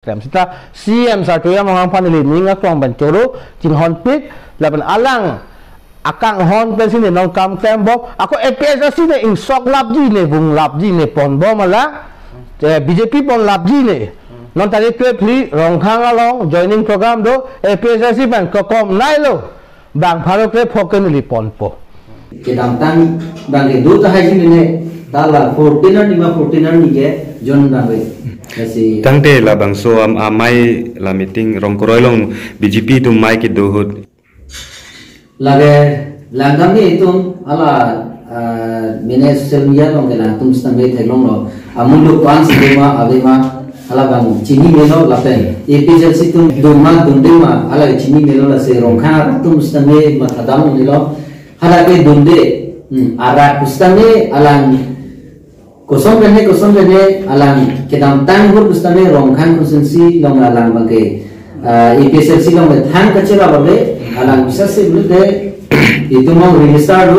Kita CM satu yang mengang panili ninga kuang bencoro jing honpit lapan alang akang hon pen sini nong kam tembok aku EPS sini ing sok labji ne bung labji ne pon bo mala BJP pon labji ne non tadi ke pli rongkhang along joining program do EPS sini ban kokom nai lo bang pharo ke phoken li pon po kedam tang bang ke do ta hai sini ne dala 14 ni ma 14 ni ke jon bang Tangte la bang so amai la meeting rongkoroi long BJP tu mai ki dohut lage langam ni itu ala mene social media long la tum stambe thelong lo amulu pan sidema abema ala bang chini melo lapen epijel situm duma dundema ala chini melo la se rongkha tum stambe mathadam ni lo hala ke dunde ara ustame alang kosong rene alang kedam tang hur bustame rongkhang konsensi long alang bangke EPSLC long thang kachera babe alang bisa se bulute itu mau register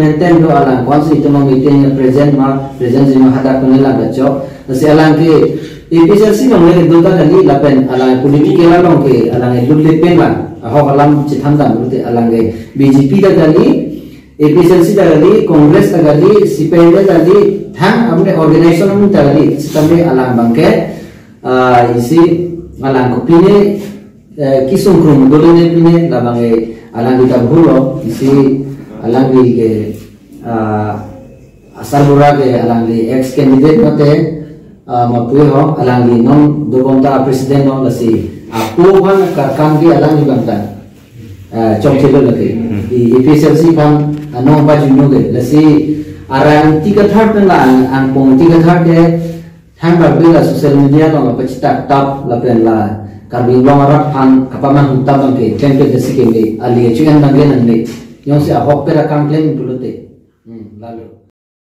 maintain do alang konsi itu mau meeting present jima hada kunela gacho se alang ke EPSLC long le dota kali lapen alang political long ke alang lulle penla ho alam chitham da bulute alang ke BJP da kali EPSLC tadi, Kongres tadi, CPND tadi, thang अपने organisation tadi, sistemnya alang bangke, isi alang kopine, kisung krum dulu ni pine, labange alang kita bulo, isi alang di ke asal bura ke alang di ex candidate mate, mapuih ho, alang di non dokonta presiden non lasi, aku kan karkan di alang di bangtan, cok celo lagi, di EPSLC kan ano ba juno ge lasi arang tiga third na ang pong tiga third ke thang ba bela social media lo pa chita tap la pen la karbi long rak phan kapama huta bang ke tempe de sike le ali chuan bang ge nan le yong se a hok pera kam claim pulote lalu